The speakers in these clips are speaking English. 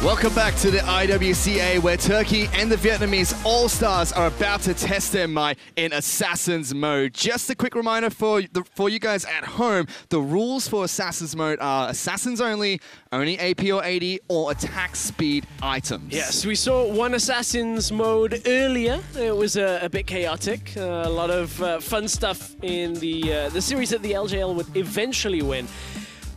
Welcome back to the IWCA, where Turkey and the Vietnamese All-Stars are about to test their might in Assassin's Mode. Just a quick reminder for you guys at home, the rules for Assassin's Mode are Assassins only AP or AD, or attack speed items. Yes, we saw one Assassin's Mode earlier. It was a bit chaotic. A lot of fun stuff in the series that the LJL would eventually win.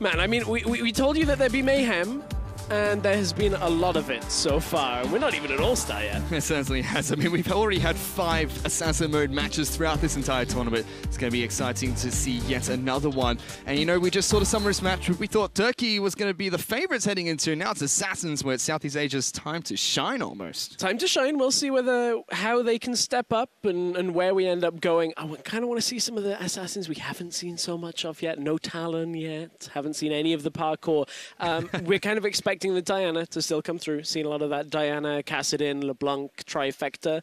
Man, I mean, we told you that there'd be mayhem. And there has been a lot of it so far. We're not even an All-Star yet. It certainly has. I mean, we've already had 5 Assassin Mode matches throughout this entire tournament. It's going to be exciting to see yet another one. And, you know, we just saw the Summer's match. We thought Turkey was going to be the favorites heading into. Now it's Assassins, where it's Southeast Asia's time to shine almost. Time to shine. We'll see how they can step up and where we end up going. I kind of want to see some of the Assassins we haven't seen so much of yet. No Talon yet. Haven't seen any of the parkour. We're kind of expecting the Diana to still come through. Seen a lot of that Diana, Cassidin, LeBlanc trifecta.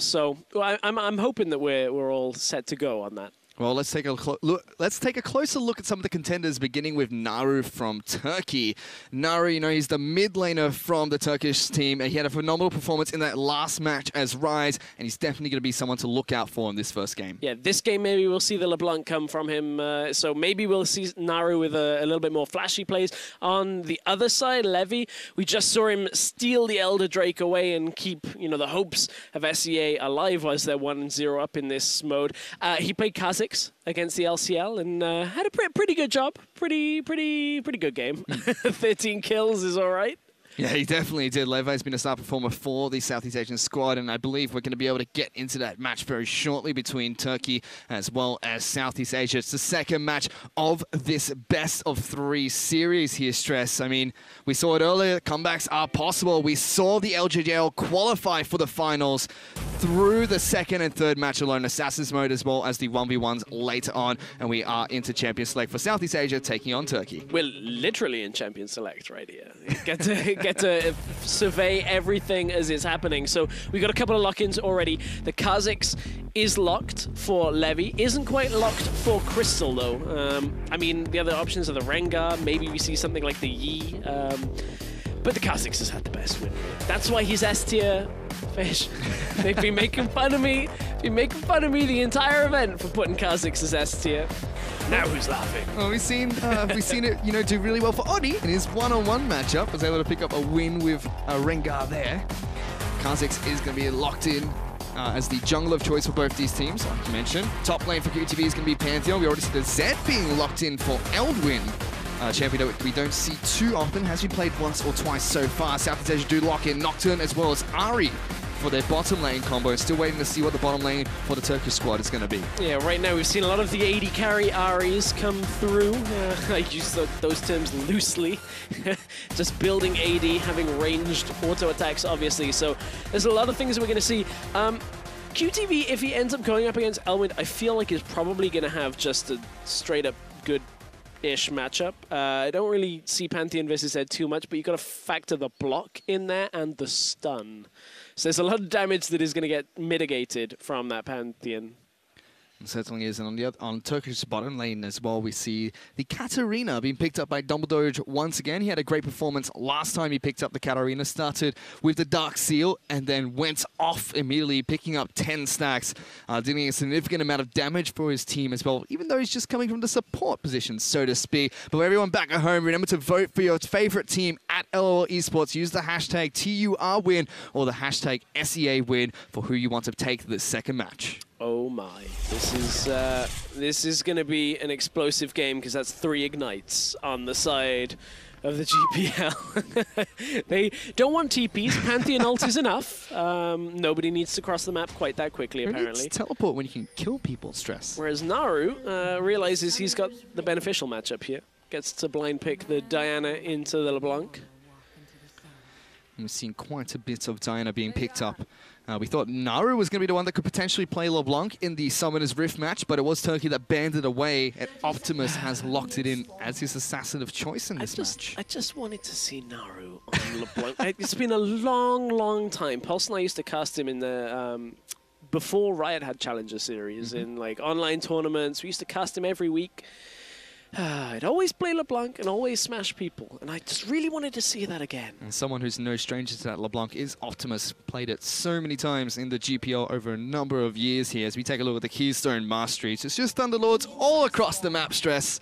So I'm hoping that we're all set to go on that. Well, let's take a closer look at some of the contenders, beginning with Naru from Turkey. Naru, you know, he's the mid laner from the Turkish team, and he had a phenomenal performance in that last match as Rise, and he's definitely going to be someone to look out for in this first game. Yeah, this game maybe we'll see the LeBlanc come from him, so maybe we'll see Naru with a little bit more flashy plays. On the other side, Levy, we just saw him steal the Elder Drake away and keep, you know, the hopes of SEA alive as they're 1-0 up in this mode. He played Kha'Zix against the LCL and had a pretty good job. Pretty good game. 13 kills is all right. Yeah, he definitely did. Levi's been a star performer for the Southeast Asian squad, and I believe we're going to be able to get into that match very shortly between Turkey as well as Southeast Asia. It's the second match of this best-of-3 series here, Stress. I mean, we saw it earlier. Comebacks are possible. We saw the LJL qualify for the finals through the second and third match alone, Assassin's Mode as well as the 1v1s later on, and we are into Champion Select for Southeast Asia taking on Turkey. We're literally in Champion Select right here. Get to survey everything as it's happening. So we've got a couple of lock-ins already. The Kha'Zix is locked for Levy. Isn't quite locked for Crystal, though. I mean, the other options are the Rengar. Maybe we see something like the Yi. But the Kha'Zix has had the best win. That's why he's S-tier. Fish. They've been making fun of me. The entire event for putting Kha'Zix as S-tier. Now who's laughing? Well, we've seen it, you know, do really well for Odi in his one-on-one matchup. Was able to pick up a win with Rengar there. Kha'Zix is going to be locked in as the jungle of choice for both these teams, like you mentioned. Top lane for QTV is going to be Pantheon. We already see the Zed being locked in for Eldwin. Champion that we don't see too often, has been played once or twice so far. Southeast Asia do lock in Nocturne as well as Ari for their bottom lane combo. Still waiting to see what the bottom lane for the Turkish squad is going to be. Yeah, right now we've seen a lot of the AD carry Aris come through. I use those terms loosely. Just building AD, having ranged auto attacks, obviously. So there's a lot of things that we're going to see. QTV, if he ends up going up against Elwind, I feel like is probably going to have just a straight-up good-ish matchup. I don't really see Pantheon versus Zed too much, but you've got to factor the block in there and the stun. So there's a lot of damage that is going to get mitigated from that Pantheon. It certainly is. And on Turkish bottom lane as well, we see the Katarina being picked up by Dumbledore once again. He had a great performance last time he picked up the Katarina. Started with the Dark Seal and then went off immediately, picking up 10 stacks, dealing a significant amount of damage for his team as well, even though he's just coming from the support position, so to speak. But for everyone back at home, remember to vote for your favorite team at LOL Esports. Use the hashtag TURWin or the hashtag SEAWin for who you want to take this second match. Oh my, this is going to be an explosive game because that's 3 ignites on the side of the GPL. They don't want TPs. Pantheon ult is enough. Nobody needs to cross the map quite that quickly, apparently. It's teleport when you can kill people, Stress. Whereas Naru realizes he's got the beneficial matchup here. Gets to blind pick the Diana into the LeBlanc. We've seen quite a bit of Diana being picked up. We thought Naru was going to be the one that could potentially play LeBlanc in the Summoner's Rift match, but it was Turkey that banned it away, and Optimus has locked it in as his assassin of choice in this match. I just wanted to see Naru on LeBlanc. It's been a long time. Pulse and I used to cast him in the... before Riot had Challenger Series, in like online tournaments. We used to cast him every week. I'd always play LeBlanc and always smash people, and I just really wanted to see that again. And someone who's no stranger to that LeBlanc is Optimus. Played it so many times in the GPL over a number of years here. As we take a look at the Keystone Masteries, it's just Thunderlords all across the map, Stress.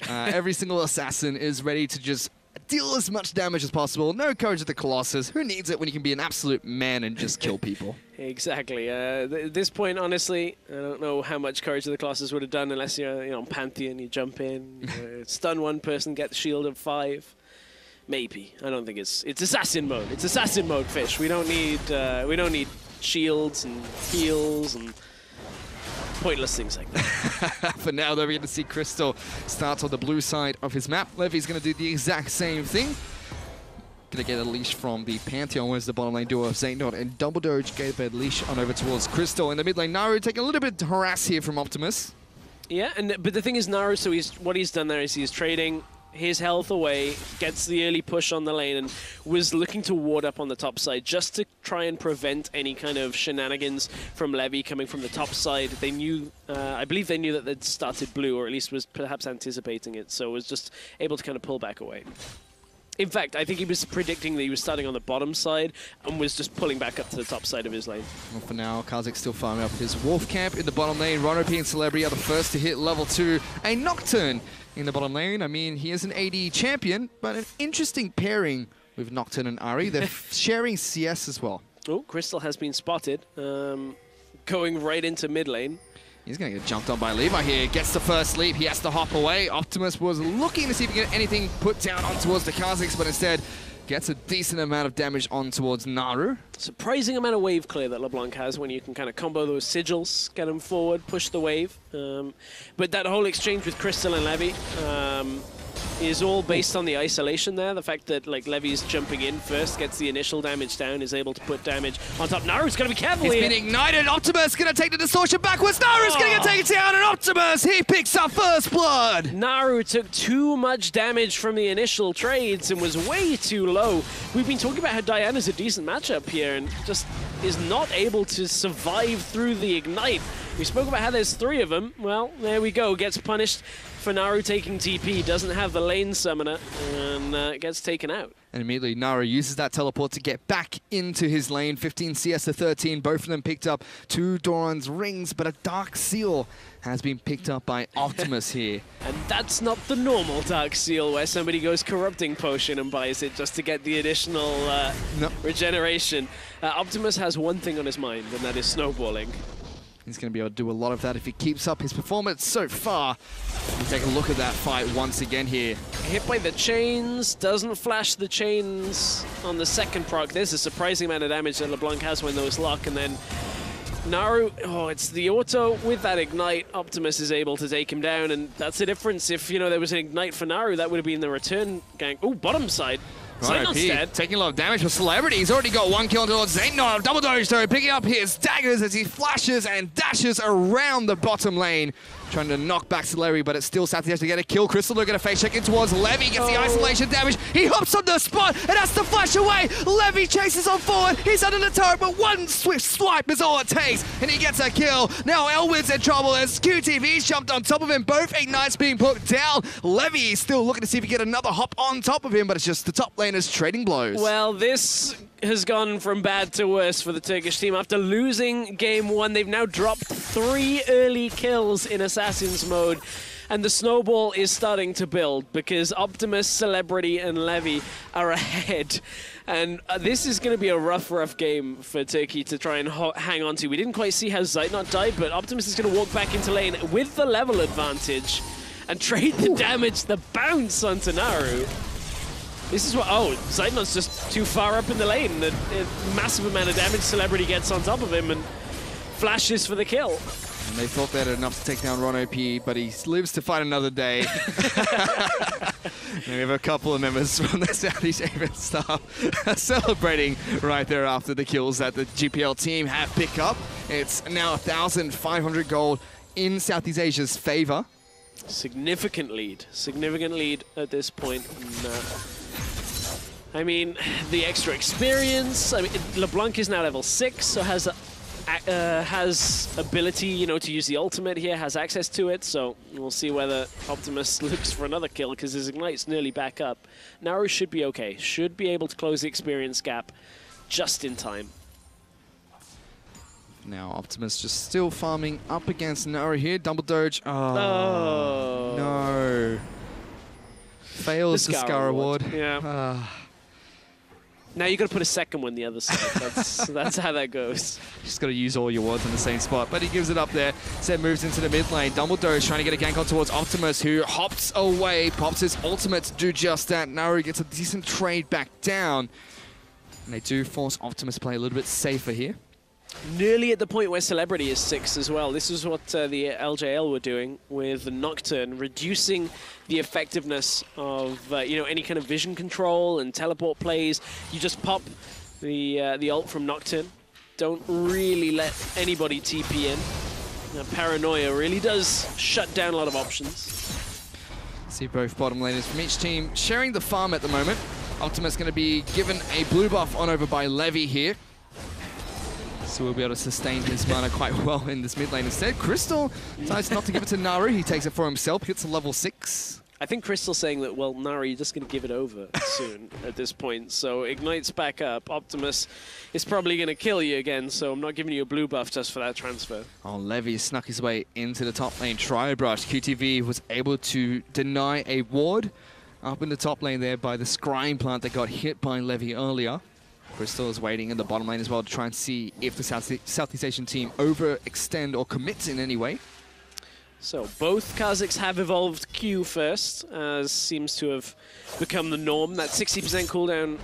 Every single assassin is ready to just deal as much damage as possible. No Courage of the Colossus. Who needs it when you can be an absolute man and just kill people? Exactly. At this point, honestly, I don't know how much Courage of the Colossus would have done unless you're on Pantheon, you jump in, stun one person, get the shield of 5. Maybe. I don't think it's assassin mode. It's assassin mode, Fish. We don't need shields and heals and pointless things like that. For now, though, we're going to see Crystal start on the blue side of his map. Levy's going to do the exact same thing. Going to get a leash from the Pantheon, whereas the bottom lane duo of Zaynot and Double Doge gave a leash on over towards Crystal. In the mid lane, Naru taking a little bit of harass here from Optimus. Yeah, but the thing is, Naru, so what he's done there is he's trading his health away, gets the early push on the lane, and was looking to ward up on the top side just to try and prevent any kind of shenanigans from Levy coming from the top side. They knew, I believe they knew that they'd started blue, or at least was perhaps anticipating it, so was just able to kind of pull back away. In fact, I think he was predicting that he was starting on the bottom side and was just pulling back up to the top side of his lane. Well, for now, Kazak's still farming up his Wolf Camp in the bottom lane. Rono and Celebrity are the first to hit level 2. A Nocturne in the bottom lane. I mean, he is an AD champion, but an interesting pairing with Nocturne and Ari. They're sharing CS as well. Oh, Crystal has been spotted, going right into mid lane. He's going to get jumped on by Levi here. Gets the first leap. He has to hop away. Optimus was looking to see if he can get anything put down on towards the Kazakhs, but instead gets a decent amount of damage on towards Naru. Surprising amount of wave clear that LeBlanc has when you can kind of combo those sigils, get him forward, push the wave. But that whole exchange with Crystal and Levy is all based on the isolation there. The fact that Levy's jumping in first, gets the initial damage down, is able to put damage on top. Naru's got to be careful here. He's been ignited. Optimus going to take the distortion backwards. Naru's going to get taken down, and Optimus, he picks up first blood. Naru took too much damage from the initial trades and was way too low. We've been talking about how Diana's a decent matchup here and just is not able to survive through the ignite. We spoke about how there's 3 of them. Well, there we go. Gets punished for Naru taking TP. Doesn't have the lane summoner and gets taken out. And immediately Naru uses that teleport to get back into his lane. 15 CS to 13. Both of them picked up 2 Doran's rings, but a Dark Seal has been picked up by Optimus here. And that's not the normal Dark Seal where somebody goes Corrupting Potion and buys it just to get the additional regeneration. Optimus has one thing on his mind, and that is snowballing. He's going to be able to do a lot of that if he keeps up his performance so far. We'll take a look at that fight once again here. Hit by the chains, doesn't flash the chains on the second proc. There's a surprising amount of damage that LeBlanc has when those lock, and then Naru, it's the auto with that ignite. Optimus is able to take him down, and that's the difference. If, there was an ignite for Naru, that would have been the return gang. Oh, bottom side. Zaynot's dead. Taking a lot of damage for Celebrity. He's already got 1 kill towards Zaynot. Double Doge, though, picking up his daggers as he flashes and dashes around the bottom lane. Trying to knock back Celebrity, but it's still Satyaj to get a kill. Crystal looking to face check in towards Levy. Gets the isolation damage. He hops on the spot and has to flash away. Levy chases on forward. He's under the turret, but one swift swipe is all it takes. And he gets a kill. Now Elwin's in trouble as QTV's jumped on top of him. Both ignites being put down. Levy is still looking to see if he can get another hop on top of him, but it's just the top laners trading blows. Well, this has gone from bad to worse for the Turkish team. After losing game 1, they've now dropped 3 early kills in Assassin's mode. And the snowball is starting to build because Optimus, Celebrity, and Levy are ahead. And this is going to be a rough game for Turkey to try and hang on to. We didn't quite see how Zaynot died, but Optimus is going to walk back into lane with the level advantage and trade the damage, the bounce onto Naru. This is what, Zaynot's just too far up in the lane. A massive amount of damage Celebrity gets on top of him and flashes for the kill. And they thought they had enough to take down Ron OP, but he lives to fight another day. And we have a couple of members from the Southeast Asian staff celebrating right there after the kills that the GPL team have picked up. It's now 1,500 gold in Southeast Asia's favor. Significant lead at this point. I mean, the extra experience. I mean, LeBlanc is now level 6, so has has ability, you know, to use the ultimate here, has access to it, so we'll see whether Optimus looks for another kill, because his Ignite's nearly back up. Naru should be okay, should be able to close the experience gap just in time. Now Optimus just still farming up against Naru here. Double Doge. Oh, no. Fails the Scar Award. Yeah. Now you got to put a second one the other side. That's how that goes. Just got to use all your wards in the same spot, but he gives it up there. Zed moves into the mid lane. Dumbledore is trying to get a gank on towards Optimus, who hops away, pops his ultimate to do just that. Naru gets a decent trade back down, and they do force Optimus to play a little bit safer here. Nearly at the point where Celebrity is 6 as well. This is what the LJL were doing with the Nocturne, reducing the effectiveness of you know, any kind of vision control and teleport plays. You just pop the ult from Nocturne. Don't really let anybody TP in. Now, Paranoia really does shut down a lot of options. See both bottom laners from each team sharing the farm at the moment. Optimus going to be given a blue buff on over by Levy here. So we'll be able to sustain his mana quite well in this mid lane instead. Crystal decides not to give it to Naru. He takes it for himself, hits a level 6. I think Crystal's saying that, well, Naru, you're just going to give it over soon at this point. So Ignite's back up. Optimus is probably going to kill you again, so I'm not giving you a blue buff just for that transfer. Oh, Levy snuck his way into the top lane. Tri-brush. QTV was able to deny a ward up in the top lane there by the scrying plant that got hit by Levy earlier. Crystal is waiting in the bottom lane as well to try and see if the Southeast Asian team overextend or commit in any way. So both Kazakhs have evolved Q first, as seems to have become the norm. That 60% cooldown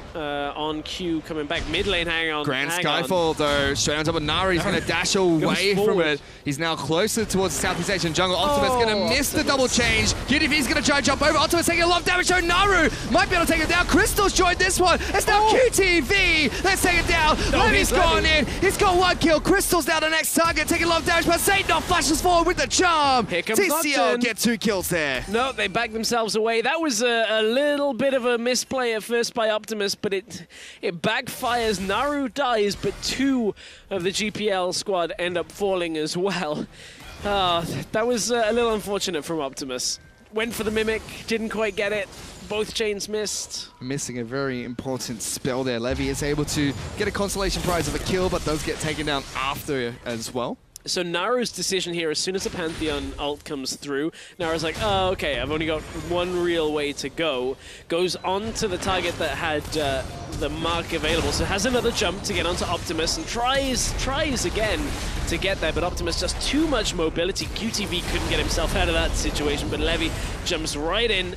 on Q coming back mid lane. Hang on. Grand Skyfall though, straight on top of Naru. He's going to dash away from it. He's now closer towards the Southeast Asian jungle. Optimus going to miss the double change. QTV's going to try and jump over. Optimus taking a lot of damage. So Naru might be able to take it down. Crystal's joined this one. It's now QTV. Let's take it down. Levy's gone in. He's got one kill. Crystal's now the next target, taking a lot of damage. But Satan flashes forward with the charm. Here comes TCL get 2 kills there. No, they backed themselves away. That was a little bit of a misplay at first by Optimus, but it backfires. Naru dies, but 2 of the GPL squad end up falling as well. That was a little unfortunate from Optimus. Went for the Mimic, didn't quite get it. Both chains missed. Missing a very important spell there. Levy is able to get a consolation prize of a kill, but does get taken down after as well. So Naru's decision here, as soon as the Pantheon ult comes through, Naru's like, oh, okay, I've only got one real way to go. Goes on to the target that had the mark available, so has another jump to get onto Optimus and tries again to get there, but Optimus just too much mobility. QTV couldn't get himself out of that situation, but Levy jumps right in,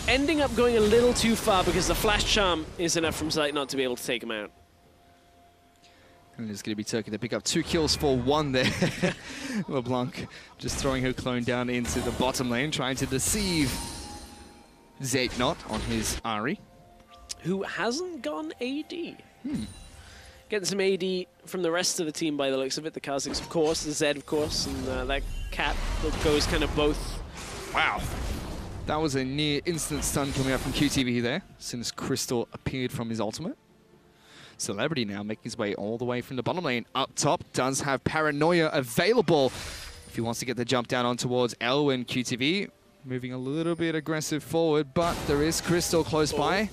ending up going a little too far because the flash charm is enough from Zeit not to be able to take him out. And it's going to be Turkey to pick up 2 kills for 1 there. LeBlanc just throwing her clone down into the bottom lane, trying to deceive Zaytnot on his Ahri. Who hasn't gone AD. Getting some AD from the rest of the team by the looks of it. The Kazakhs, of course, the Zed, of course, and that cat that goes kind of both. Wow. That was a near instant stun coming out from QTV there, as soon as Crystal appeared from his ultimate. Celebrity now making his way all the way from the bottom lane up top. Does have Paranoia available if he wants to get the jump down on towards Elwin. QTV moving a little bit aggressive forward, but there is Crystal close by.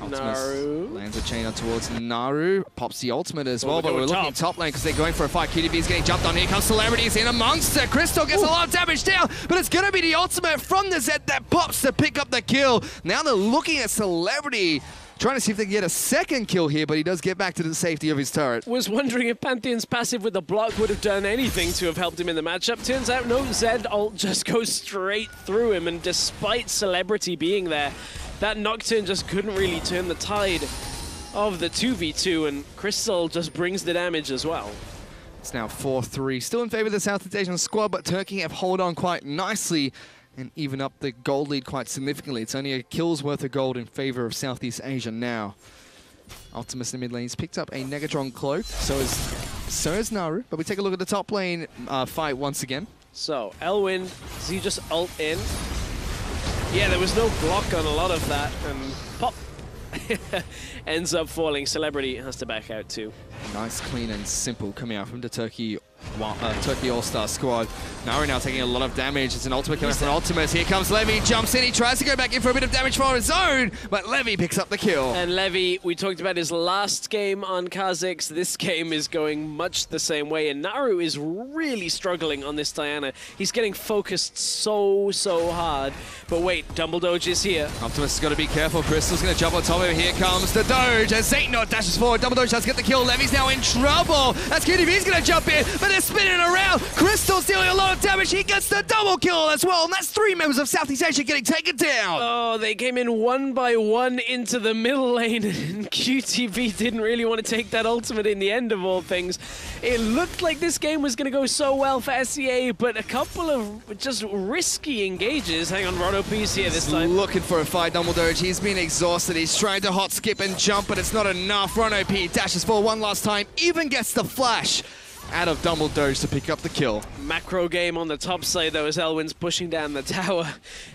Naru lands a chain on towards Naru. Pops the ultimate as well, but we're looking top lane because they're going for a fight. QTV's getting jumped on. Here comes Celebrity's in amongst it. Crystal gets a lot of damage down, but it's going to be the ultimate from the Zed that pops to pick up the kill. Now they're looking at Celebrity, trying to see if they can get a second kill here, but he does get back to the safety of his turret. Was wondering if Pantheon's passive with the block would have done anything to have helped him in the matchup. Turns out no, Zed ult just goes straight through him, and despite Celebrity being there, that Nocturne just couldn't really turn the tide of the 2v2, and Crystal just brings the damage as well. It's now 4-3. Still in favor of the Southeast Asian squad, but Turkey have held on quite nicely and even up the gold lead quite significantly. It's only a kill's worth of gold in favor of Southeast Asia now. Optimus in the mid lane. He's picked up a Negatron cloak, so is Naru. But we take a look at the top lane fight once again. So, Elwin, does he just ult in? Yeah, there was no block on a lot of that, and pop. ends up falling. Celebrity has to back out too. Nice, clean and simple coming out from the Turkey All-Star squad. Naru now taking a lot of damage. It's an ultimate coming from Optimus. Here comes Levy, jumps in. He tries to go back in for a bit of damage for his own, but Levy picks up the kill. And Levy, we talked about his last game on Kha'Zix. This game is going much the same way, and Naru is really struggling on this Diana. He's getting focused so hard. But wait, Dumble Doge is here. Optimus has got to be careful. Crystal's going to jump on top of him. Here comes the Doge as Zaynot dashes forward. Dumble Doge does get the kill. Levy's now in trouble. That's QTV's going to jump in, but they're spinning around. Crystal's dealing a lot of damage. He gets the double kill as well, and that's 3 members of Southeast Asia getting taken down. Oh, they came in one by one into the middle lane, and QTV didn't really want to take that ultimate in the end of all things. It looked like this game was going to go so well for SEA, but a couple of just risky engages. Hang on, Roto P's here this time. Looking for a fight, Dumble Doge. He's been exhausted. He's trying to hot skip and jump, but it's not enough. Rono P dashes for one last time, even gets the flash out of Dumble Doge to pick up the kill. Macro game on the top side, though, as Elwind's pushing down the tower.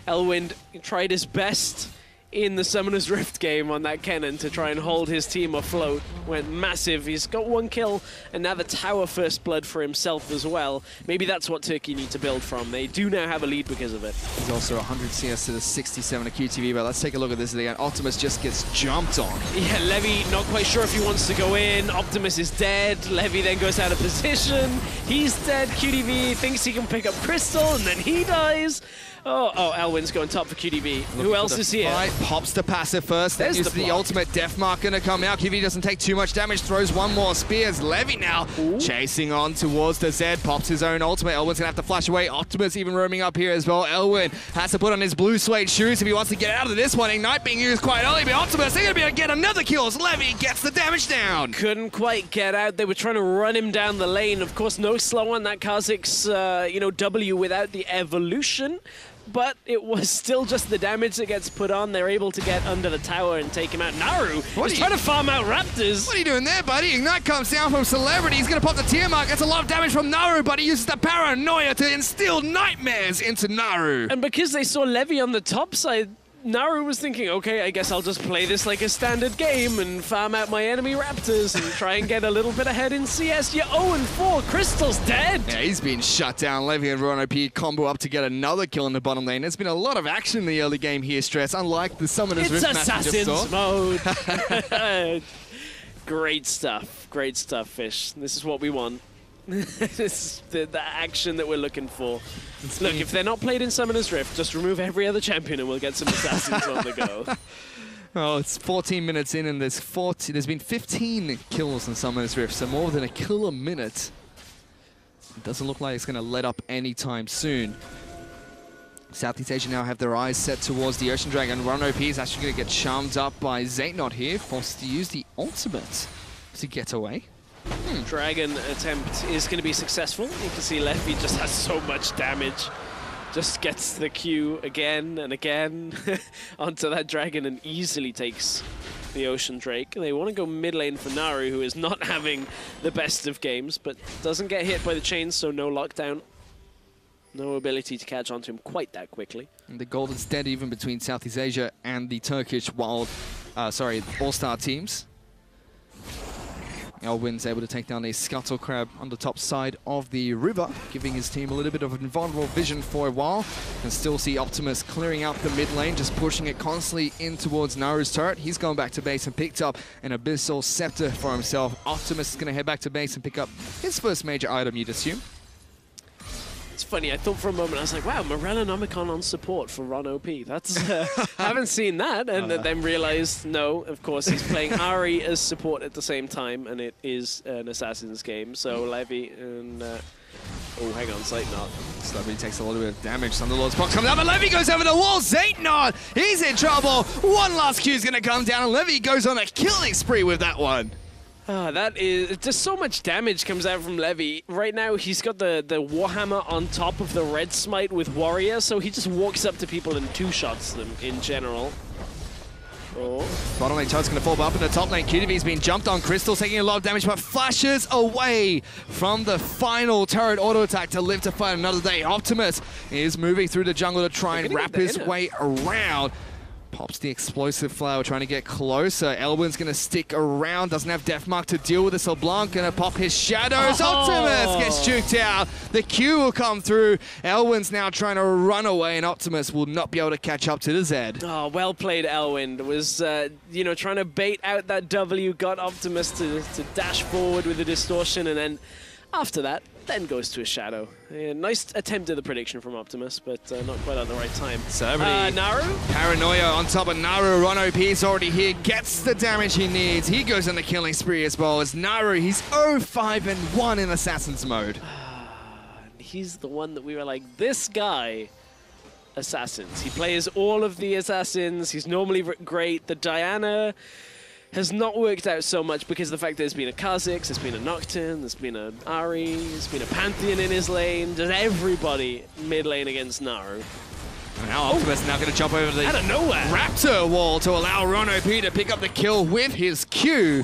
Elwind tried his best in the Summoner's Rift game on that cannon to try and hold his team afloat. Went massive. He's got 1 kill, and now the tower first blood for himself as well. Maybe that's what Turkey need to build from. They do now have a lead because of it. He's also 100 CS to the 67 of QTV, but let's take a look at this again. Optimus just gets jumped on. Yeah, Levy not quite sure if he wants to go in. Optimus is dead. Levy then goes out of position. He's dead. QTV thinks he can pick up Crystal, and then he dies. Oh, Elwin's going top for QTV. Who else is here? Pops the passive first, then uses the ultimate death mark going to come out. QTV doesn't take too much damage, throws one more spears. Levy now chasing on towards the Z, pops his own ultimate. Elwin's going to have to flash away. Optimus even roaming up here as well. Elwin has to put on his blue suede shoes if he wants to get out of this one. Ignite being used quite early, but Optimus, they're going to be able to get another kill as Levy gets the damage down. Couldn't quite get out. They were trying to run him down the lane. Of course, no slow on that Kha'Zix, W without the evolution. But it was still just the damage that gets put on. They're able to get under the tower and take him out. Naru is trying to farm out Raptors. What are you doing there, buddy? Ignite comes down from Celebrity. He's going to pop the tier mark. That's a lot of damage from Naru, but he uses the paranoia to instill nightmares into Naru. And because they saw Levy on the top side, Naru was thinking, okay, I guess I'll just play this like a standard game and farm out my enemy Raptors and try and get a little bit ahead in CS. You're 0-4. Crystal's dead. Yeah, he's been shut down. Levy and Rono P combo up to get another kill in the bottom lane. There's been a lot of action in the early game here, Stress, unlike the Summoner's Rift match we just saw. Mode. Great stuff, Fish. This is what we want. This is the action that we're looking for. Look, if they're not played in Summoner's Rift, just remove every other champion and we'll get some assassins on the go. Oh, it's 14 minutes in and there's been 15 kills in Summoner's Rift, so more than a kill a minute. It doesn't look like it's going to let up anytime soon. Southeast Asia now have their eyes set towards the Ocean Dragon. Rono P is actually going to get charmed up by Zaynot here, forced to use the ultimate to get away. Dragon attempt is going to be successful. You can see Levy just has so much damage. Just gets the Q again and again onto that dragon and easily takes the Ocean Drake. They want to go mid lane for Naru, who is not having the best of games, but doesn't get hit by the chains, so no lockdown. No ability to catch onto him quite that quickly. And the golden's dead even between Southeast Asia and the Turkish All-Star teams. Elwin's able to take down a Scuttle Crab on the top side of the river, giving his team a little bit of invulnerable vision for a while. And still see Optimus clearing out the mid lane, just pushing it constantly in towards Naru's turret. He's gone back to base and picked up an Abyssal Scepter for himself. Optimus is going to head back to base and pick up his first major item, you'd assume. It's funny, I thought for a moment, I was like, wow, Morellonomicon on support for Ron OP. That's, I haven't seen that, and then realized, no, of course, he's playing Ari as support at the same time, and it is an Assassin's game, so Levy and, oh, hang on, Zaynot. Celebrity takes a little bit of damage. Thunderlord's box comes up, and Levy goes over the wall. Zaynot, he's in trouble. One last Q is going to come down, and Levy goes on a killing spree with that one. That is just so much damage comes out from Levy. Right now, he's got the Warhammer on top of the Red Smite with Warrior, so he just walks up to people and two-shots them in general. Oh. Bottom lane Chud's going to fall up in the top lane. QTV's been jumped on. Crystal taking a lot of damage, but flashes away from the final turret auto attack to live to fight another day. Optimus is moving through the jungle to try and wrap his way around. Pops the explosive flower, trying to get closer. Elwin's going to stick around, doesn't have Death Mark to deal with this. LeBlanc going to pop his shadows. Optimus gets juked out. The Q will come through. Elwin's now trying to run away, and Optimus will not be able to catch up to the Z. Oh, well played, Elwin. Was, you know, trying to bait out that W, got Optimus to dash forward with the distortion, and then after that, then goes to a shadow. Nice attempt at the prediction from Optimus, but not quite at the right time. Naru? Paranoia on top of Naru. Ron OP is already here, gets the damage he needs. He goes on the killing spree as well as Naru. He's 0-5-1 in Assassin's mode. He's the one that we were like, this guy, Assassins. He plays all of the Assassins. He's normally great. The Diana has not worked out so much because of the fact that there's been a Kha'Zix, there's been a Nocturne, there's been an Ahri, there's been a Pantheon in his lane. Just everybody mid lane against Naru. Now Optimus now going to jump over the out of nowhere Raptor wall to allow Ron OP to pick up the kill with his Q.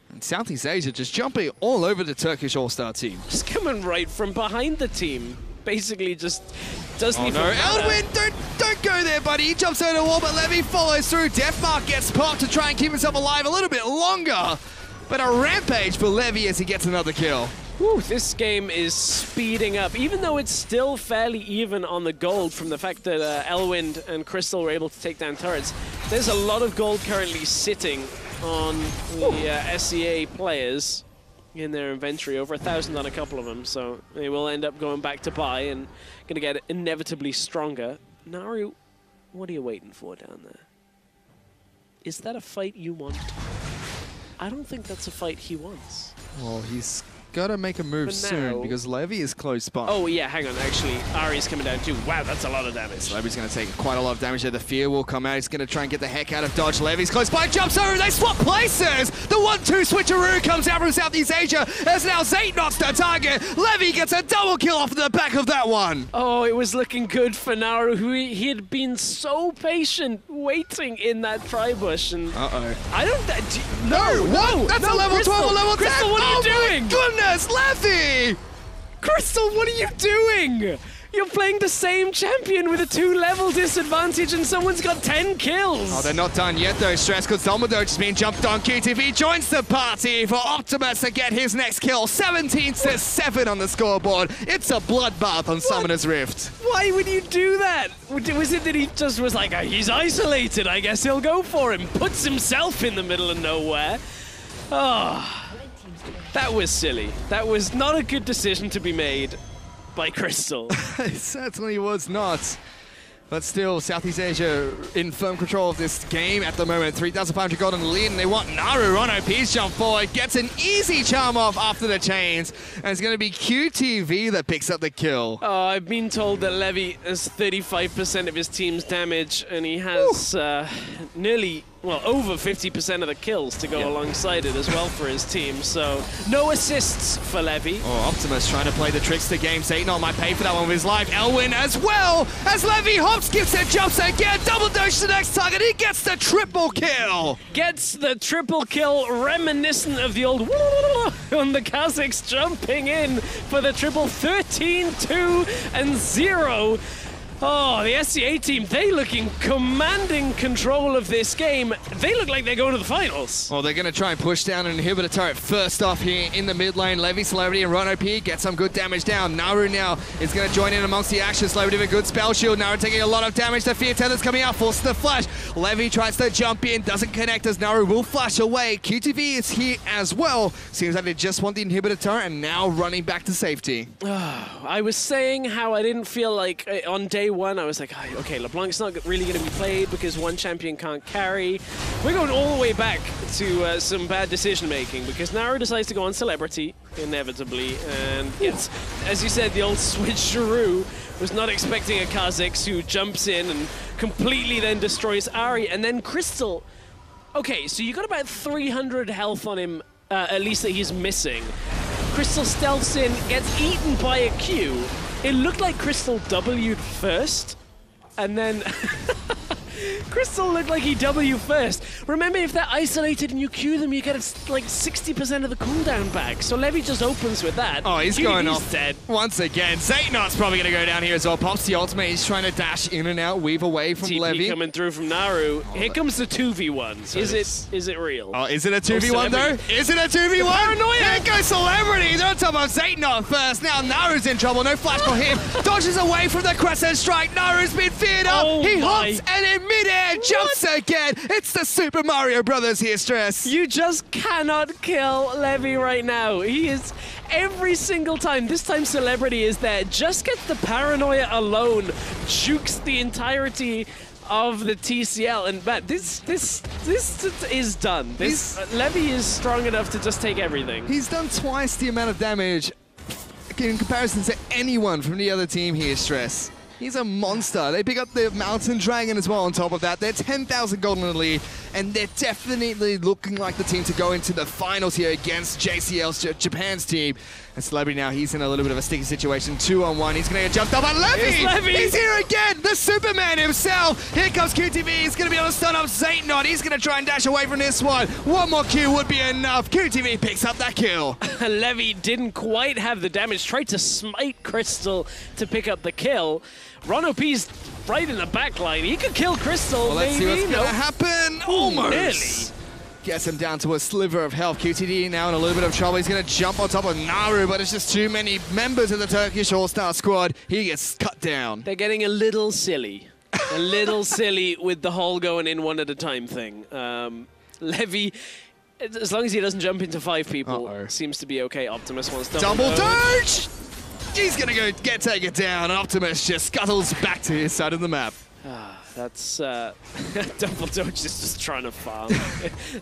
And Southeast Asia just jumping all over the Turkish All-Star team. Just coming right from behind the team. Basically just doesn't even matter. Elwin, don't go there, buddy. He jumps over the wall, but Levy follows through. Deathmark gets popped to try and keep himself alive a little bit longer. But a rampage for Levy as he gets another kill. Whew, this game is speeding up, even though it's still fairly even on the gold from the fact that Elwin and Crystal were able to take down turrets. There's a lot of gold currently sitting on the SEA players in their inventory, over 1,000 on a couple of them, so they will end up going back to buy and going to get inevitably stronger. Naru, what are you waiting for down there? Is that a fight you want? I don't think that's a fight he wants. Well, he's got to make a move soon because Levy is close by. Oh yeah, hang on, actually, Ahri's coming down too. Wow, that's a lot of damage. Levy's going to take quite a lot of damage there. The fear will come out. He's going to try and get the heck out of dodge. Levy's close by, jumps over, they swap places! The 1-2 switcheroo comes out from Southeast Asia as now Zate knocks the target. Levy gets a double kill off the back of that one. Oh, it was looking good for Naru, who he had been so patient waiting in that tri-bush. And I don't... No! That's no, a level Crystal, 12 or level 10! Crystal, what are you doing? My goodness, Levy! Crystal, what are you doing? You're playing the same champion with a 2-level disadvantage and someone's got 10 kills. Oh, they're not done yet though, Stress, because Dumbledore just being jumped on. QTV joins the party for Optimus to get his next kill. 17-7 on the scoreboard. It's a bloodbath on Summoner's Rift. Why would you do that? Was it that he just was like, he's isolated, I guess he'll go for him. Puts himself in the middle of nowhere. Oh, that was silly. That was not a good decision to be made by Crystal. It certainly was not. But still, Southeast Asia in firm control of this game at the moment. 3,500 gold in the lead, and they want Naru. Ron OP's jump forward, gets an easy charm off after the chains, and it's going to be QTV that picks up the kill. Oh, I've been told that Levy has 35% of his team's damage, and he has nearly, well, over 50% of the kills to go alongside it as well for his team. So, no assists for Levy. Oh, Optimus trying to play the trickster game. Satan might pay for that one with his life. Elwin as well, as Levy hops, gives it, jumps again, double doge to the next target. He gets the triple kill. Gets the triple kill, reminiscent of the old on the Kha'Zix jumping in for the triple. 13-2-0. Oh, the SCA team, they look in commanding control of this game. They look like they're going to the finals. Well, they're going to try and push down an inhibitor turret first off here in the mid lane. Levy, Celebrity, and Ron OP get some good damage down. Naru now is going to join in amongst the action. Celebrity with a good spell shield. Naru taking a lot of damage. The Fear Tether's coming out, forces the flash. Levy tries to jump in, doesn't connect as Naru will flash away. QTV is here as well. Seems like they just want the inhibitor turret and now running back to safety. I was saying how I didn't feel like on day one, I was like, okay, LeBlanc's not really going to be played because one champion can't carry. We're going all the way back to some bad decision-making because Naru decides to go on Celebrity, inevitably, and gets, as you said, the old switcheroo. Was not expecting a Kha'Zix who jumps in and completely then destroys Ahri, and then Crystal. Okay, so you got about 300 health on him, at least that he's missing. Crystal stealths in, gets eaten by a Q. It looked like Crystal W'd first, and then Crystal looked like he W first. Remember, if they're isolated and you Q them, you get like 60% of the cooldown back. So Levy just opens with that. Oh, he's going off dead. Once again. Zaytnot's probably going to go down here as well. Pops the ultimate. He's trying to dash in and out, weave away from TP Levy. coming through from Naru. Here comes the 2v1. So is it real? Oh, is it a 2v1 though? Is it a 2v1? Paranoia! Here goes Celebrity. They're on top of Zaytnot first. Now Naru's in trouble. No flash for him. Dodges away from the Crescent Strike. Naru's been feared up. He hops and in midair jumps again. It's the Super Mario Brothers here, Stress. You just cannot kill Levy right now. He is every single time. This time Celebrity is there. Just gets the Paranoia alone. Jukes the entirety of the TCL. And Matt, this is done. Levy is strong enough to just take everything. He's done twice the amount of damage in comparison to anyone from the other team here, Stress. He's a monster. They pick up the Mountain Dragon as well on top of that. They're 10,000 gold in the lead, and they're definitely looking like the team to go into the finals here against JCL's Japan's team. And Celebrity now, he's in a little bit of a sticky situation. 2-on-1. He's going to get jumped up on Levy! He's here again! The Superman himself! Here comes QTV. He's going to be able to stun up Zaytnot. He's going to try and dash away from this one. One more Q would be enough. QTV picks up that kill. Levy didn't quite have the damage. Tried to smite Crystal to pick up the kill. Ron OP's right in the back line. He could kill Crystal, well, let's see what's going to happen. Almost. Nearly. Gets him down to a sliver of health. QTD now in a little bit of trouble. He's going to jump on top of Naru, but it's just too many members of the Turkish All-Star squad. He gets cut down. They're getting a little silly. A little silly with the whole going in one at a time thing. Levy, as long as he doesn't jump into 5 people, seems to be okay. Optimus wants double doge! He's going to go take it down. And Optimus just scuttles back to his side of the map. That's Double Doge is just trying to farm.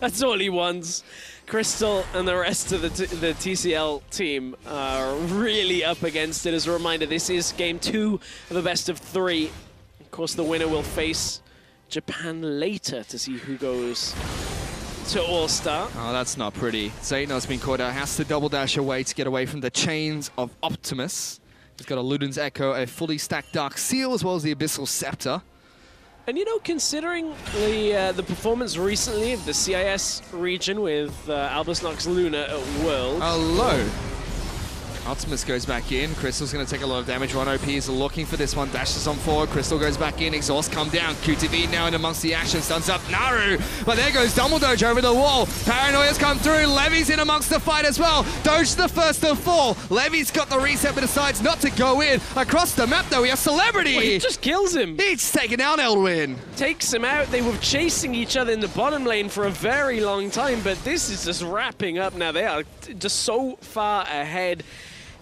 That's all he wants. Crystal and the rest of the TCL team are really up against it. As a reminder, this is game 2 of a best of 3. Of course, the winner will face Japan later to see who goes to All-Star. Oh, that's not pretty. Zaytnot's been caught out. Has to double dash away to get away from the chains of Optimus. He's got a Luden's Echo, a fully stacked Dark Seal, as well as the Abyssal Scepter. And you know, considering the performance recently of the CIS region with Albus Nox Luna at World. Hello. Optimus goes back in. Crystal's going to take a lot of damage. Ron OP is looking for this one. Dashes on forward. Crystal goes back in. Exhaust come down. QTV now in amongst the action. Stuns up Naru. But there goes Double Doge over the wall. Paranoia's come through. Levy's in amongst the fight as well. Doge the first to fall. Levy's got the reset but decides not to go in. Across the map though, we have Celebrity. Well, he just kills him. He's taking down Eldwin. Takes him out. They were chasing each other in the bottom lane for a very long time, but this is just wrapping up now. They are just so far ahead.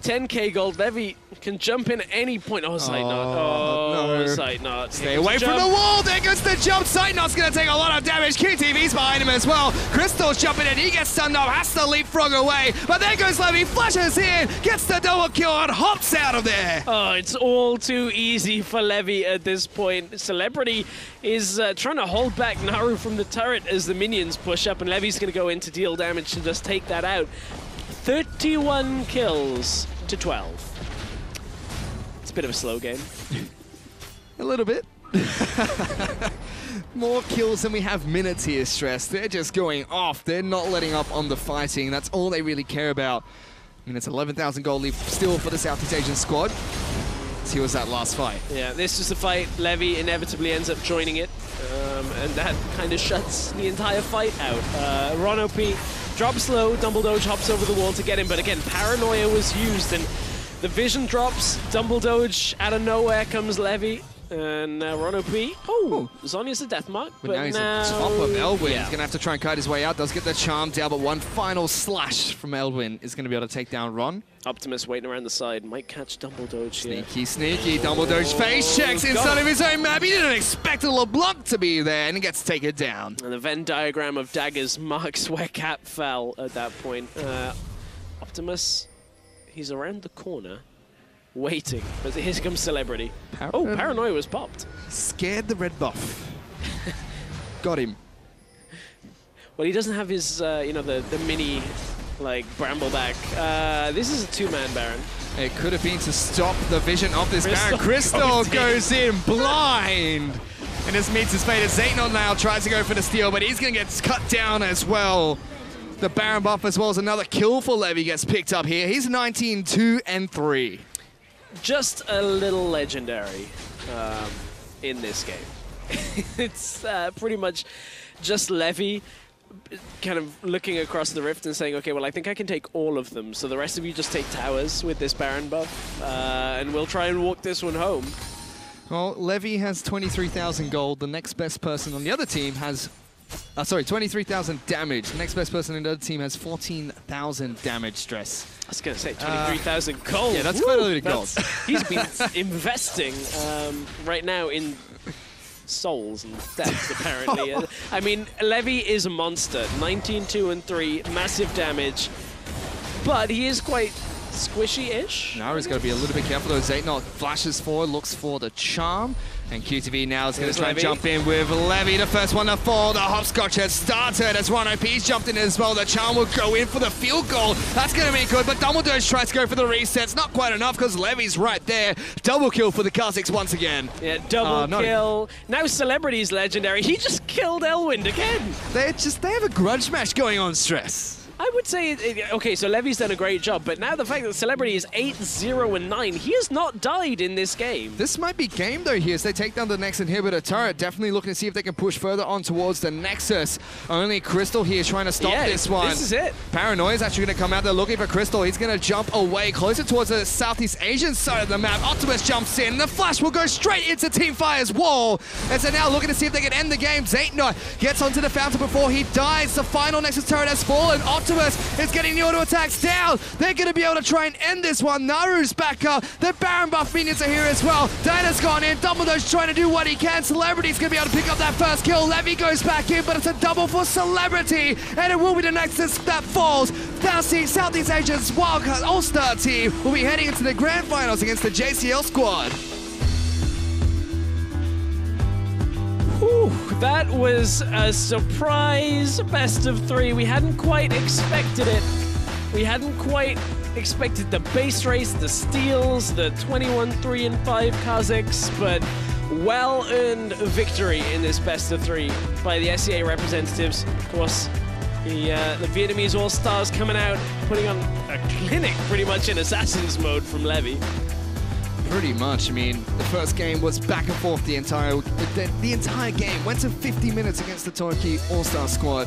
10k gold. Levy can jump in at any point. Oh, Zaytnot. Oh, no. Zaytnot. Stay away from the wall. There goes the jump. Zaytnot's going to take a lot of damage. QTV's behind him as well. Crystal's jumping in. He gets stunned up. Has to leapfrog away. But there goes Levy. Flashes in. Gets the double kill and hops out of there. Oh, it's all too easy for Levy at this point. Celebrity is trying to hold back Naru from the turret as the minions push up. And Levy's going to go in to deal damage to just take that out. 31 kills to 12. It's a bit of a slow game. A little bit. More kills than we have minutes here, Stress. They're just going off. They're not letting up on the fighting. That's all they really care about. I mean, it's 11,000 gold lead still for the Southeast Asian squad. Let's see what's that last fight. Yeah, this is the fight. Levy inevitably ends up joining it. And that kind of shuts the entire fight out. Ron OP drops low, Double Doge hops over the wall to get him, but again, Paranoia was used, and the vision drops, Double Doge, out of nowhere comes Levy, and Ron OP, Zonya's a death mark, but now he's on top of Eldwin. He's going to have to try and kite his way out, does get the charm down, but one final slash from Eldwin is going to be able to take down Ron. Optimus waiting around the side, might catch Double Doge here. Sneaky, Double Doge face checks inside of his own map. He didn't expect LeBlanc to be there, and he gets taken down. And the Venn diagram of daggers marks where Cap fell at that point. Optimus, he's around the corner, waiting, but here comes Celebrity. Paranoia was popped. Scared the red buff. Got him. Well, he doesn't have his, you know, the mini, like, Brambleback. This is a 2-man Baron. It could have been to stop the vision of this Baron. Crystal goes in blind. And this meets his fate as Zaynor now tries to go for the steal, but he's going to get cut down as well. The Baron buff as well as another kill for Levy gets picked up here. He's 19-2-3. Just a little legendary in this game. It's pretty much just Levy kind of looking across the rift and saying, okay, well, I think I can take all of them, so the rest of you just take towers with this Baron buff, and we'll try and walk this one home. Well, Levy has 23,000 gold. The next best person on the other team has... 23,000 damage. The next best person in the other team has 14,000 damage stress. I was going to say 23,000 gold. Yeah, that's quite a lot of gold. He's been investing right now in souls and deaths, apparently. I mean, Levy is a monster. 19-2-3, massive damage. But he is quite squishy-ish. Naru's got to be a little bit careful though. Zaynor flashes forward, looks for the charm. And QTV now is going to try and jump in with Levy, the first one to fall. The hopscotch has started as Rhino P's jumped in as well. The charm will go in for the field goal. That's going to be good, but Dumbledore tries to go for the resets. Not quite enough because Levy's right there. Double kill for the Kazakhs once again. Yeah, double kill. Now Celebrity's legendary. He just killed Elwind again. They have a grudge match going on, Stress. I would say, okay, so Levy's done a great job, but now the fact that Celebrity is 8-0-9, he has not died in this game. This might be game though here as they take down the next inhibitor turret. Definitely looking to see if they can push further on towards the Nexus. Only Crystal here trying to stop this one. This is it. Paranoia is actually going to come out there looking for Crystal. He's going to jump away closer towards the Southeast Asian side of the map. Optimus jumps in. The flash will go straight into Team Fire's wall. And so now looking to see if they can end the game. Zaynor gets onto the fountain before he dies. The final Nexus turret has fallen. Optimus is getting the auto attacks down. They're going to be able to try and end this one. Naru's back up. The Baron buff minions are here as well. Diana's gone in. Dumbledore's trying to do what he can. Celebrity's going to be able to pick up that first kill. Levy goes back in, but it's a double for Celebrity. And it will be the Nexus that falls. Southeast Asia's Wildcard All-Star team will be heading into the grand finals against the JCL squad. Whew, that was a surprise best of 3. We hadn't quite expected it. We hadn't quite expected the base race, the steals, the 21-3-5 Kazakhs, but well-earned victory in this best of 3 by the SEA representatives. Of course, the Vietnamese All-Stars coming out, putting on a clinic pretty much in Assassin's mode from Levy. Pretty much. I mean, the first game was back and forth the entire game. Went to 50 minutes against the Turkey All-Star squad.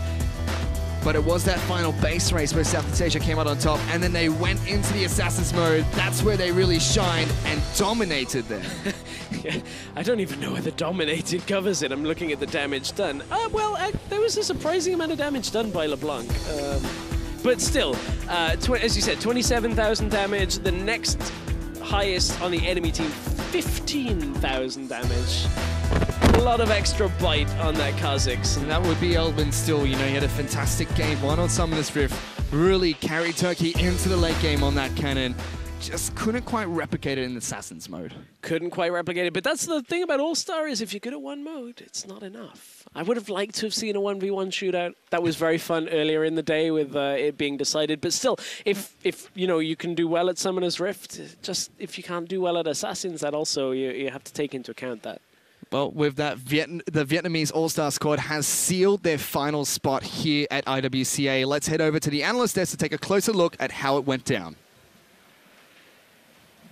But it was that final base race where Southeast Asia came out on top, and then they went into the Assassin's mode. That's where they really shined and dominated them. Yeah, I don't even know whether dominated covers it. I'm looking at the damage done. There was a surprising amount of damage done by LeBlanc. But still, as you said, 27,000 damage. The next highest on the enemy team, 15,000 damage. A lot of extra bite on that Kazakhs. And that would be Elvin still. You know, he had a fantastic game one on Summoner's Rift. Really carried Turkey into the late game on that cannon. Just couldn't quite replicate it in Assassin's mode. Couldn't quite replicate it, but that's the thing about All-Star is if you're good at one mode, it's not enough. I would have liked to have seen a 1v1 shootout. That was very fun earlier in the day with it being decided, but still, if you know, you can do well at Summoner's Rift, just if you can't do well at Assassins, that also you have to take into account that. Well, with that, the Vietnamese All-Star squad has sealed their final spot here at IWCA. Let's head over to the analyst desk to take a closer look at how it went down.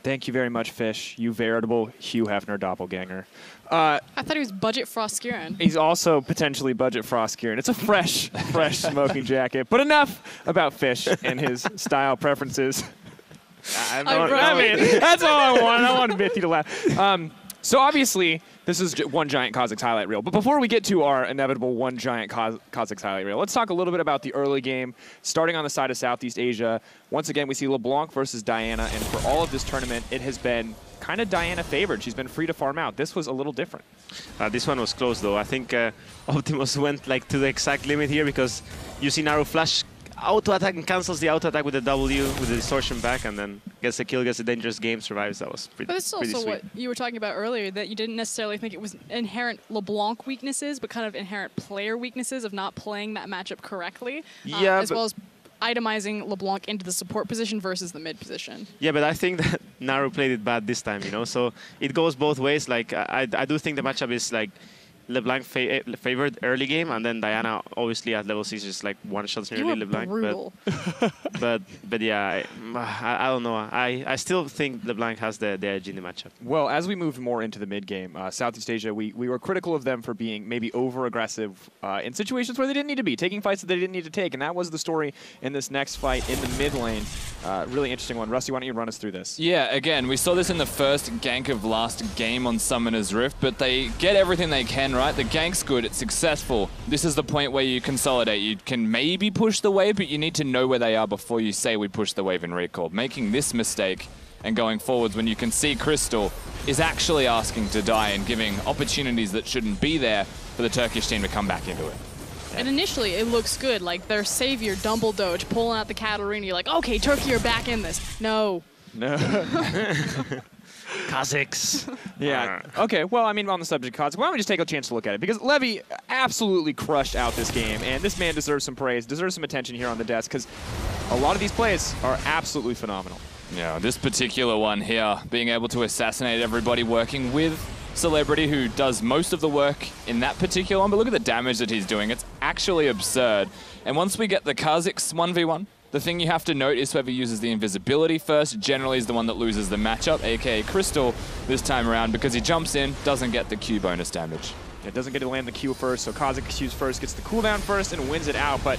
Thank you very much, Fish. You veritable Hugh Hefner doppelganger. I thought he was budget Frostkieran. He's also potentially budget Frostkieran. It's a fresh smoking jacket. But enough about Fish and his style preferences. I mean, that's all I want. I want Mithy to laugh. So obviously, this is one giant Kazakhs highlight reel. But before we get to our inevitable one giant Kazakhs highlight reel, let's talk a little bit about the early game. Starting on the side of Southeast Asia, once again, we see LeBlanc versus Diana. And for all of this tournament, it has been kind of Diana favored. She's been free to farm out. This was a little different. This one was close, though. I think Optimus went like to the exact limit here because you see Naru flash auto attack and cancels the auto attack with the W with the distortion back, and then gets the kill, gets a dangerous game, survives. That was pretty. But this is also sweet. what you were talking about earlier, that you didn't necessarily think it was inherent LeBlanc weaknesses, but kind of inherent player weaknesses of not playing that matchup correctly, as well as itemizing LeBlanc into the support position versus the mid position. Yeah, but I think that Naru played it bad this time, you know. So it goes both ways. Like I do think the matchup is like LeBlanc favored early game, and then Diana obviously at level 6 is like one shot nearly LeBlanc. Brutal. But yeah, I don't know. I still think LeBlanc has the edge in the matchup. Well, as we moved more into the mid game, Southeast Asia, we were critical of them for being maybe over aggressive in situations where they didn't need to be, taking fights that they didn't need to take, and that was the story in this next fight in the mid lane. Really interesting one. Rusty, why don't you run us through this? Yeah, again, we saw this in the first gank of last game on Summoner's Rift, but they get everything they can, right? The gank's good, it's successful. This is the point where you consolidate. You can maybe push the wave, but you need to know where they are before you say we push the wave and recall. Making this mistake and going forwards when you can see Crystal is actually asking to die and giving opportunities that shouldn't be there for the Turkish team to come back into it. And initially, it looks good. Like, their savior, Dumble Doge, pulling out the Katarina. You're like, okay, Turkey are back in this. No. No. Kazakhs. Yeah. Okay, well, I mean, on the subject of Kazakhs, why don't we just take a chance to look at it? Because Levy absolutely crushed out this game, and this man deserves some praise, deserves some attention here on the desk, because a lot of these plays are absolutely phenomenal. Yeah, this particular one here, being able to assassinate everybody, working with Celebrity, who does most of the work in that particular one, but look at the damage that he's doing. It's actually absurd. And once we get the Kazakhs 1v1, the thing you have to note is whoever uses the invisibility first generally is the one that loses the matchup, aka Crystal this time around, because he jumps in, doesn't get the Q bonus damage. It doesn't get to land the Q first, so Kazakh Q's first, gets the cooldown first, and wins it out, but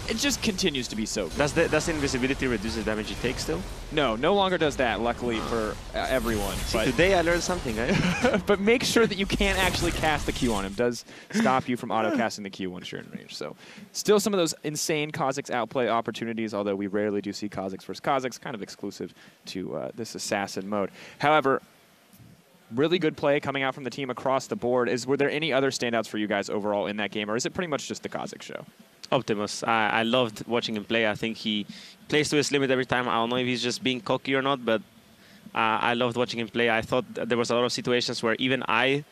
it just continues to be so good. Does the invisibility reduce the damage you take still? No longer does that, luckily for everyone. See, today I learned something, right? But make sure that you can't actually cast the Q on him. It does stop you from auto-casting the Q once you're in range. So still some of those insane Kazakhs outplay opportunities, although we rarely do see Kazakhs versus Kazakhs, kind of exclusive to this assassin mode. However, really good play coming out from the team across the board. Were there any other standouts for you guys overall in that game, or is it pretty much just the Kazakh show? Optimus. I loved watching him play. I think he plays to his limit every time. I don't know if he's just being cocky or not, but I loved watching him play. I thought there was a lot of situations where even I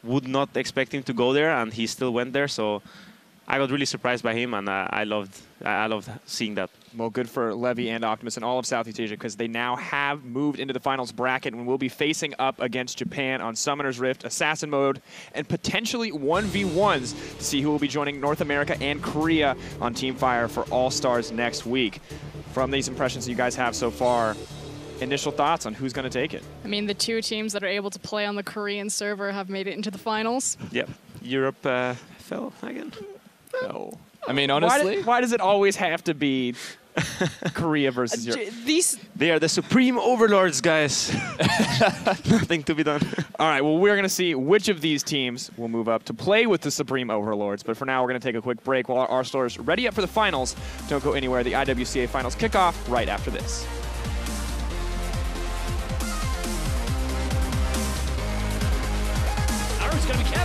would not expect him to go there, and he still went there. So I got really surprised by him, and I loved seeing that. Well, good for Levy and Optimus and all of Southeast Asia, because they now have moved into the finals bracket and will be facing up against Japan on Summoner's Rift, Assassin mode, and potentially 1v1s to see who will be joining North America and Korea on Team Fire for All-Stars next week. From these impressions you guys have so far, initial thoughts on who's going to take it? I mean, the two teams that are able to play on the Korean server have made it into the finals. Yep. Europe fell again. No. I mean, honestly, why does it always have to be Korea versus Europe? They are the supreme overlords, guys. Nothing to be done. All right, well, we're going to see which of these teams will move up to play with the supreme overlords. But for now, we're going to take a quick break while our stars ready up for the finals. Don't go anywhere. The IWCA finals kick off right after this.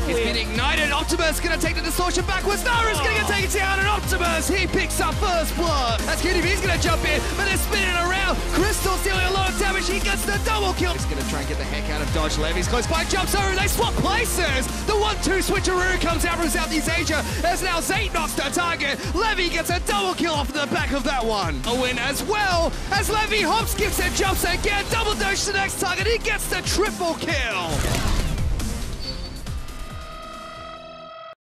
He's been ignited. Optimus going to take the distortion backwards. Nara's going to get taken down, and Optimus, he picks up first blood. That's QDB's going to jump in, but they're spinning around. Crystal's dealing a lot of damage. He gets the double kill. He's going to try and get the heck out of dodge. Levy's close by, jumps over, and they swap places. The 1-2 switcheroo comes out from Southeast Asia. As now Zate knocks the target. Levy gets a double kill off the back of that one. A win as well, as Levy hops, skips, and jumps again. Double dodge to the next target. He gets the triple kill.